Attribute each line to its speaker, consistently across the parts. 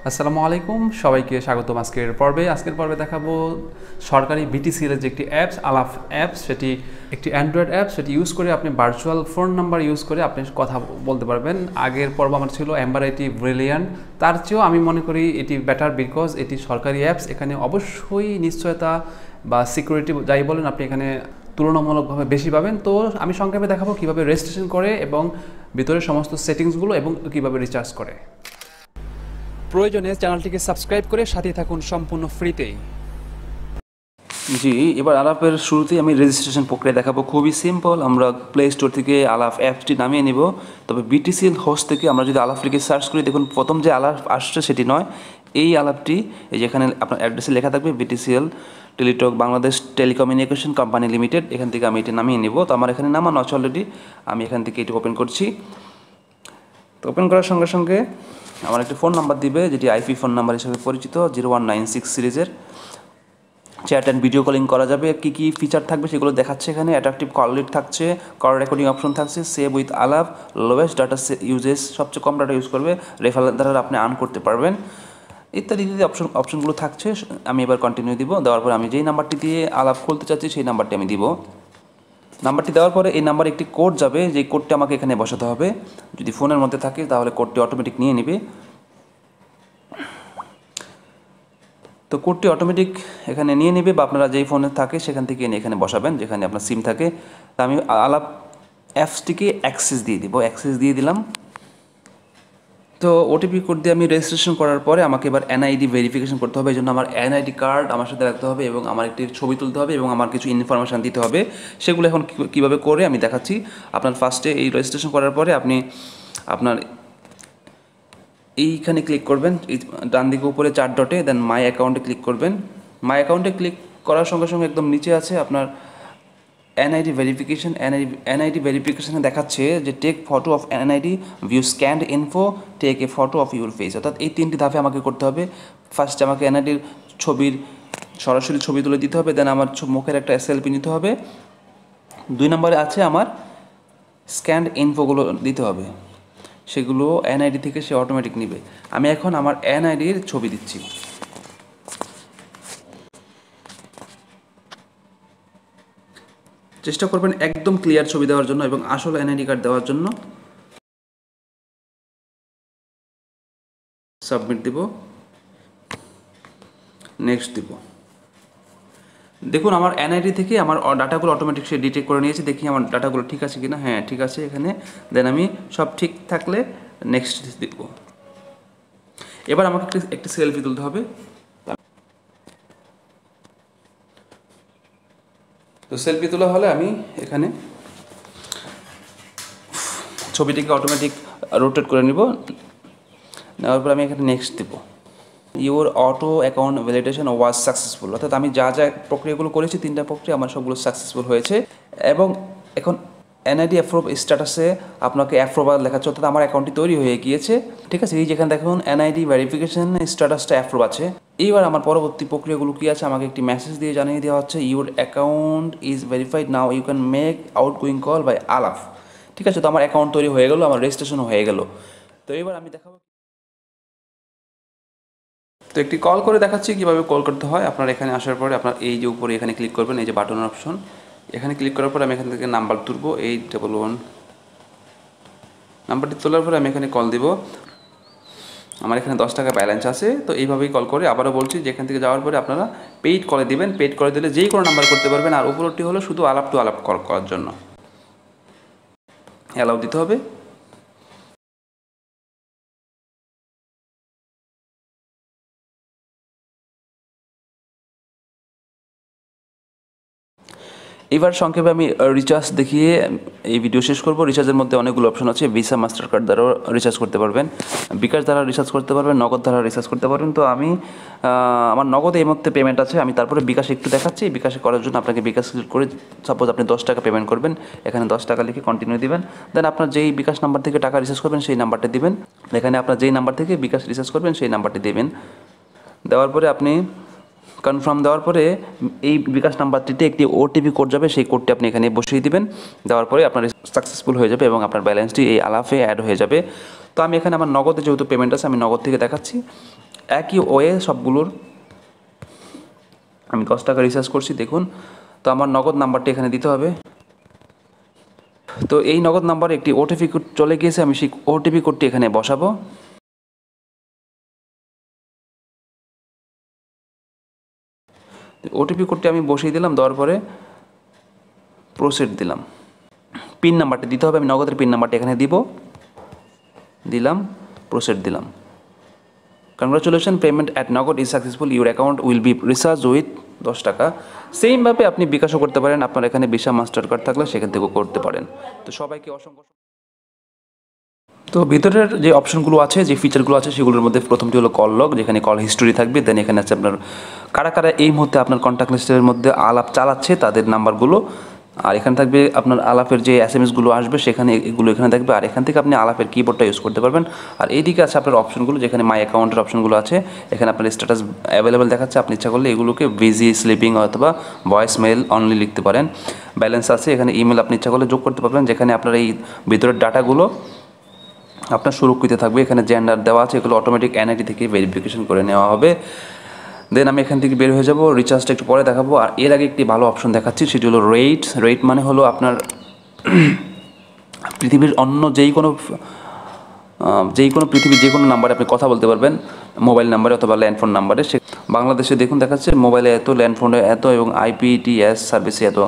Speaker 1: আসসালামু আলাইকুম, সবাইকে স্বাগতম আজকের পর্বে দেখাবো সরকারি বিটিসিএল এর যে একটি অ্যাপস আলাফ অ্যাপস, সেটি একটি অ্যান্ড্রয়েড অ্যাপস। সেটি ইউজ করে আপনি ভার্চুয়াল ফোন নাম্বার ইউজ করে আপনি কথা বলতে পারবেন। আগের পর্ব আমার ছিল এম্বার আইটি ব্রিলিয়ান্ট, তার চেয়েও আমি মনে করি এটি বেটার, বিকজ এটি সরকারি অ্যাপস। এখানে অবশ্যই নিশ্চয়তা বা সিকিউরিটি যাই বলেন আপনি এখানে তুলনামূলকভাবে বেশি পাবেন। তো আমি সংক্ষেপে দেখাবো কীভাবে রেজিস্ট্রেশন করে এবং ভিতরে সমস্ত সেটিংসগুলো এবং কীভাবে রিচার্জ করে। প্রয়োজনে চ্যানেলটিকে সাবস্ক্রাইব করে সাথে থাকুন সম্পূর্ণ ফ্রিতেই।
Speaker 2: জি, এবার আলাপের শুরুতেই আমি রেজিস্ট্রেশন প্রক্রিয়া দেখাবো। খুবই সিম্পল। আমরা প্লে স্টোর থেকে আলাপ অ্যাপসটি নামিয়ে নিব। তবে বিটিসিএল হোস্ট থেকে আমরা যদি আলাপ লিখে সার্চ করি, দেখুন প্রথম যে আলাপ আসছে সেটি নয়, এই আলাপটি এই যেখানে আপনার অ্যাড্রেসে লেখা থাকবে BTCL Teletalk Bangladesh telecommunication company limited, এখান থেকে আমি এটি নামিয়ে নেব। তো আমার এখানে নামানো আছে অলরেডি, আমি এখান থেকে এটি ওপেন করছি। তো ওপেন করার সঙ্গে সঙ্গে আমার একটি ফোন নাম্বার দিবে, যেটি আইপি ফোন নাম্বার হিসেবে পরিচিত, 0196 সিরিজের। চ্যাট অ্যান্ড ভিডিও কলিং করা যাবে। কী কী ফিচার থাকবে সেগুলো দেখাচ্ছে এখানে। অ্যাট্রাকটিভ কল রেট থাকছে, কল রেকর্ডিং অপশন থাকছে, সেভ উইথ আলাপ, লোয়েস্ট ডাটা ইউজেস, সবচেয়ে কম ডাটা ইউজ করবে, রেফারেল দ্বারা আপনি আর্ন করতে পারবেন, ইত্যাদি ইত্যাদি অপশনগুলো থাকছে। আমি এবার কন্টিনিউ দিব। দেওয়ার পরে আমি যেই নাম্বারটি দিয়ে আলাপ খুলতে চাচ্ছি সেই নাম্বারটি আমি দিব। নাম্বারটি দেওয়ার পরে এই নাম্বারে একটি কোড যাবে, যেই কোডটি আমাকে এখানে বসাতে হবে। যদি ফোনের মধ্যে থাকে তাহলে কোডটি অটোমেটিক নিয়ে নেবে। তো কোডটি অটোমেটিক এখানে নিয়ে নেবে, বা আপনারা যেই ফোনে থাকে সেখান থেকে এনে এখানে বসাবেন, যেখানে আপনার সিম থাকে। তা আমি আলাপ অ্যাপসটিকে অ্যাক্সেস দিয়ে দিব, অ্যাক্সেস দিয়ে দিলাম। তো ওটিপি কোড দিয়ে আমি রেজিস্ট্রেশন করার পরে আমাকে এবার এনআইডি ভেরিফিকেশন করতে হবে। এই জন্য আমার এনআইডি কার্ড আমার সাথে রাখতে হবে এবং আমার একটি ছবি তুলতে হবে এবং আমার কিছু ইনফরমেশান দিতে হবে। সেগুলো এখন কীভাবে করে আমি দেখাচ্ছি। আপনার ফার্স্টে এই রেজিস্ট্রেশন করার পরে আপনি আপনার এইখানে ক্লিক করবেন, ডান দিকে উপরে 4 ডটে, দেন মাই অ্যাকাউন্টে ক্লিক করবেন। মাই অ্যাকাউন্টে ক্লিক করার সঙ্গে সঙ্গে একদম নিচে আছে আপনার এনআইডি ভেরিফিকেশন। এনআইডি ভেরিফিকেশানে দেখাচ্ছে যে take photo of NID, view scanned info, take a photo of your face. অর্থাৎ এই 3টি ধাপে আমাকে করতে হবে। ফার্স্টে আমাকে এনআইডির ছবির সরাসরি ছবি তুলে দিতে হবে, দেন আমার মুখের একটা সেলফি নিতে হবে। 2 নম্বরে আছে আমার স্ক্যান্ড ইনফোগুলো দিতে হবে, সেগুলো এনআইডি থেকে সে অটোমেটিক নেবে। আমি এখন আমার এনআইডির ছবি দিচ্ছি। চেষ্টা করবেন একদম ক্লিয়ার ছবি দেওয়ার জন্য এবং আসল এনআইডি কার্ড দেওয়ার জন্য। সাবমিট দিব, নেক্সট দিব। দেখুন আমার এনআইডি থেকে আমার ডাটাগুলো অটোমেটিক সে ডিটেক্ট করে নিয়েছে। দেখি আমার ডাটাগুলো ঠিক আছে কিনা। হ্যাঁ, ঠিক আছে এখানে। দেন আমি সব ঠিক থাকলে নেক্সট দিব। এবার আমাকে একটি সেলফি তুলতে হবে। তো সেলফি তোলা হলে আমি এখানে ছবিটিকে অটোমেটিক রোটেট করে নিব। নেওয়ার পর আমি এখানে নেক্সট দেব। Your auto account validation was successful. অর্থাৎ আমি যা যা প্রক্রিয়াগুলো করেছি, 3টা প্রক্রিয়া আমার সবগুলো সাকসেসফুল হয়েছে। এবং এখন এনআইডি অ্যাপ্রুভ স্ট্যাটাসে আপনাকে অ্যাপ্রুভাল লেখাচ্ছে, অর্থাৎ আমার অ্যাকাউন্টটি তৈরি হয়ে গিয়েছে। ঠিক আছে, এই যেখানে দেখুন এনআইডি ভেরিফিকেশন স্ট্যাটাসটা অ্যাপ্রুভ আছে। এইবার আমার পরবর্তী প্রক্রিয়াগুলো কী আছে, আমাকে একটি মেসেজ দিয়ে জানিয়ে দেওয়া হচ্ছে, your account is verified now, you can make outgoing call by Alap. ঠিক আছে, তো আমার অ্যাকাউন্ট তৈরি হয়ে গেল, আমার রেজিস্ট্রেশনও হয়ে গেল। তো এবার আমি দেখাবো। তো একটি কল করে দেখাচ্ছি কীভাবে কল করতে হয়। আপনার এখানে আসার পরে আপনার এই যে উপরে এখানে ক্লিক করবেন, এই যে বাটনের অপশন, এখানে ক্লিক করার পরে আমি এখান থেকে নাম্বার তুলব, 811 নাম্বারটি তোলার পরে আমি এখানে কল দিব। আমার এখানে 10 টাকা ব্যালেন্স আছে। তো এইভাবেই কল করে, আবারও বলছি যে এখান থেকে যাওয়ার পরে আপনারা পেইড কলে দিবেন। পেইড কলে দিলে যেই কোনো নাম্বার করতে পারবেন। আর উপরটি হলো শুধু আলাপ টু আলাপ কল করার জন্য, অ্যালাউ দিতে হবে। এবার সংক্ষেপে আমি রিচার্জ দেখিয়ে এই ভিডিও শেষ করব। রিচার্জের মধ্যে অনেকগুলো অপশন আছে। ভিসা, মাস্টার কার্ড দ্বারাও রিচার্জ করতে পারবেন, বিকাশ দ্বারা রিচার্জ করতে পারবেন, নগদ দ্বারা রিচার্জ করতে পারবেন। তো আমি আমার নগদে এই মুহূর্তে পেমেন্ট আছে, আমি তারপরে বিকাশে একটু দেখাচ্ছি। বিকাশে করার জন্য আপনাকে বিকাশ করে, সাপোজ আপনি 10 টাকা পেমেন্ট করবেন, এখানে 10 টাকা লিখে কন্টিনিউ দিবেন। দেন আপনার যেই বিকাশ নাম্বার থেকে টাকা রিচার্জ করবেন সেই নাম্বারটা দিবেন। এখানে আপনার যেই নাম্বার থেকে বিকাশ রিচার্জ করবেন সেই নাম্বারটি দেবেন। দেওয়ার পরে আপনি কনফার্ম দেওয়ার পরে এই বিকাশ নাম্বারটিতে একটি ওটিপি কোড যাবে, সেই কোডটি আপনি এখানে বসিয়ে দিবেন। দেওয়ার পরে আপনার সাকসেসফুল হয়ে যাবে এবং আপনার ব্যালেন্সটি এই আলাফে অ্যাড হয়ে যাবে। তো আমি এখানে আমার নগদে যেহেতু পেমেন্ট আছে, আমি নগদ থেকে দেখাচ্ছি। একই ওয়ে সবগুলোর। আমি 10 টাকা রিচার্জ করছি, দেখুন। তো আমার নগদ নাম্বারটি এখানে দিতে হবে। তো এই নগদ নাম্বারে একটি ওটিপি কোড চলে গিয়েছে, আমি সেই ওটিপি কোডটি এখানে বসাবো। ওটিপি কোডটি আমি বসিয়ে দিলাম, দেওয়ার পরে প্রসিড দিলাম। পিন নাম্বারটি দিতে হবে, আমি নগদের পিন নাম্বারটি এখানে দিলাম, প্রসিড দিলাম। কংগ্রাচুলেশন, পেমেন্ট অ্যাট নগদ is successful, your account will be recharge with 10 টাকা। সেমভাবে আপনি বিকাশও করতে পারেন, আপনার এখানে ভিসা মাস্টার কার্ড থাকলে সেখান থেকেও করতে পারেন। তো সবাইকে অসংখ্য। তো ভিতরের যে অপশনগুলো আছে, যে ফিচারগুলো আছে, সেগুলোর মধ্যে প্রথমটি হলো কল লগ, যেখানে কল হিস্টোরি থাকবে। দেন এখানে আছে আপনার কারা কারা এই মুহূর্তে আপনার কন্ট্যাক্ট লিস্টের মধ্যে আলাপ চালাচ্ছে তাদের নাম্বারগুলো। আর এখানে থাকবে আপনার আলাপের যে এসএমএসগুলো আসবে, সেখানে এগুলো এখানে থাকবে। আর এখান থেকে আপনি আলাপের কিবোর্ডটা ইউজ করতে পারবেন। আর এইদিকে আছে আপনার অপশনগুলো, যেখানে মাই অ্যাকাউন্টের অপশনগুলো আছে। এখানে আপনার স্ট্যাটাস অ্যাভেলেবেল দেখাচ্ছে, আপনি ইচ্ছা করলে এগুলোকে বিজি, স্লিপিং অথবা ভয়েস মেল অনলি লিখতে পারেন। ব্যালেন্স আছে, এখানে ইমেল আপনি ইচ্ছা করলে যোগ করতে পারবেন, যেখানে আপনার এই ভিতরের ডাটাগুলো আপনার সুরক্ষিত থাকবে। এখানে জেন্ডার দেওয়া আছে, এগুলো অটোমেটিক এনআইডি থেকে ভেরিফিকেশন করে নেওয়া হবে। দেন আমি এখান থেকে বের হয়ে যাব, রিচার্জটা একটু পরে দেখাবো। আর এর আগে একটি ভালো অপশন দেখাচ্ছি, সেটি হলো রেট মানে হলো আপনার পৃথিবীর অন্য যেই কোনো পৃথিবীর যে কোনো নাম্বারে আপনি কথা বলতে পারবেন, মোবাইল নাম্বারে অথবা ল্যান্ডফোন নাম্বারে। সে বাংলাদেশে দেখুন দেখাচ্ছে মোবাইলে এত, ল্যান্ডফোনে এত এবং IPTS সার্ভিসে এত।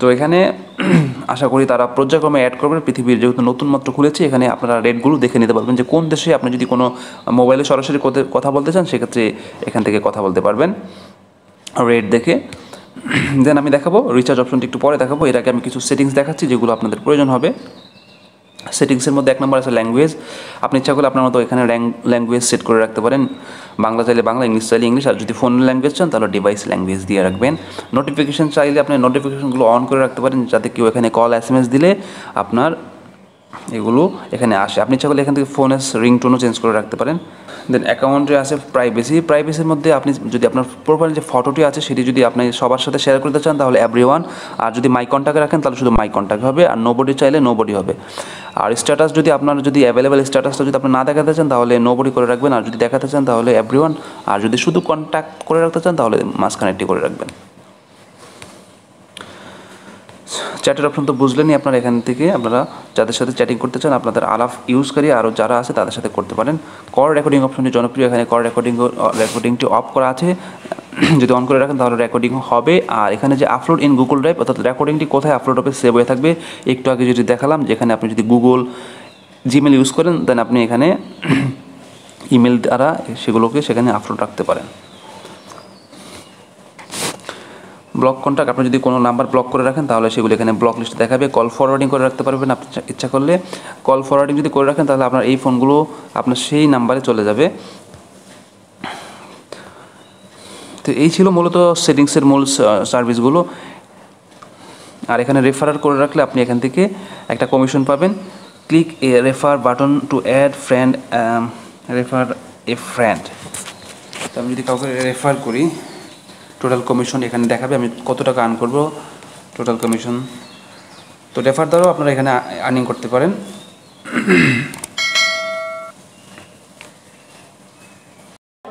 Speaker 2: তো এখানে আশা করি তারা পর্যায়ক্রমে অ্যাড করবেন। পৃথিবীর যেহেতু নতুন মাত্র খুলেছে, এখানে আপনারা রেটগুলো দেখে নিতে পারবেন যে কোন দেশে আপনি যদি কোনো মোবাইলে সরাসরি কথা বলতে চান, সেক্ষেত্রে এখান থেকে কথা বলতে পারবেন রেট দেখে। দেন আমি দেখাবো রিচার্জ অপশনটি একটু পরে দেখাবো। এর আগে আমি কিছু সেটিংস দেখাচ্ছি যেগুলো আপনাদের প্রয়োজন হবে। সেটিংসের মধ্যে 1 নম্বর আছে ল্যাঙ্গুয়েজ। আপনি ইচ্ছা করলে আপনার মতো এখানে ল্যাঙ্গুয়েজ সেট করে রাখতে পারেন, বাংলা চাইলে বাংলা, ইংলিশ চাইলে ইংলিশ। আর যদি ফোন ল্যাঙ্গুয়েজ চান তাহলে ডিভাইস ল্যাঙ্গুয়েজ দিয়ে রাখবেন। নোটিফিকেশান চাইলে আপনি নোটিফিকেশানগুলো অন করে রাখতে পারেন, যাতে কেউ এখানে কল SMS দিলে আপনার এগুলো এখানে আসে। আপনি ইচ্ছা করলে এখান থেকে ফোনের রিংটোনও চেঞ্জ করে রাখতে পারেন। দেন অ্যাকাউন্টে আছে প্রাইভেসির মধ্যে আপনি যদি আপনার প্রোফাইল যে ফটোটি আছে সেটি যদি আপনি সবার সাথে শেয়ার করতে চান তাহলে এভরিওয়ান। আর যদি মাই কন্ট্যাক্টে রাখেন তাহলে শুধু মাই কন্ট্যাক্ট হবে, আর নোবডি চাইলে নোবডি হবে। আর স্ট্যাটাস যদি আপনার অ্যাভেলেবেল স্ট্যাটাসটা যদি আপনি না দেখাতে চান তাহলে নোবডি করে রাখবেন, আর যদি দেখাতে চান তাহলে এভরিওয়ান। আর যদি শুধু কন্ট্যাক্ট করে রাখতে চান তাহলে মাঝখানে একটি করে রাখবেন। চ্যাটের অপশন তো বুঝলেনই আপনারা। এখান থেকে আপনারা যাদের সাথে চ্যাটিং করতে চান, আপনাদের আলাপ ইউজকারী আরও যারা আছে তাদের সাথে করতে পারেন। কল রেকর্ডিং অপশনটি জনপ্রিয়, এখানে কল রেকর্ডিংটি অফ করা আছে। যদি অন করে রাখেন তাহলে রেকর্ডিং হবে। আর এখানে যে আপলোড ইন গুগল ড্রাইভ, অর্থাৎ রেকর্ডিংটি কোথায় আপলোড হবে সেভ হয়ে থাকবে। একটু আগে যদি দেখালাম, যেখানে আপনি যদি গুগল জিমেল ইউজ করেন দেন আপনি এখানে ইমেল দ্বারা সেগুলোকে সেখানে আপলোড রাখতে পারেন। ব্লক কন্ট্যাক্ট, আপনি যদি কোনো নাম্বার ব্লক করে রাখেন তাহলে সেগুলো এখানে ব্লক লিস্ট দেখাবে। কল ফরওয়ার্ডিং করে রাখতে পারবেন আপনি ইচ্ছা করলে। কল ফরওয়ার্ডিং যদি করে রাখেন তাহলে আপনার এই ফোনগুলো আপনার সেই নাম্বারে চলে যাবে। তো এই ছিল মূলত সেটিংসের মূল সার্ভিসগুলো। আর এখানে রেফার করে রাখলে আপনি এখান থেকে একটা কমিশন পাবেন। Click a refer button to add friend, refer a friend. তো আমি যদি কাউকে রেফার করি, টোটাল কমিশন এখানে দেখাবে আমি কত টাকা আর্ন করব, টোটাল কমিশন। তো রেফার দ্বারাও আপনারা এখানে আর্নিং করতে পারেন।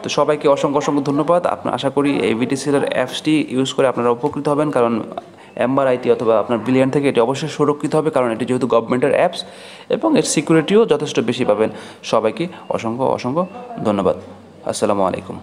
Speaker 2: তো সবাইকে অসংখ্য ধন্যবাদ। আপনার আশা করি এই VTCL অ্যাপসটি ইউজ করে আপনারা উপকৃত হবেন, কারণ এম্বার IT অথবা আপনার ব্রিলিয়ান্ট থেকে এটি অবশ্যই সুরক্ষিত হবে, কারণ এটি যেহেতু গভর্নমেন্টের অ্যাপস এবং এর সিকিউরিটিও যথেষ্ট বেশি পাবেন। সবাইকে অসংখ্য ধন্যবাদ। আসসালামু আলাইকুম।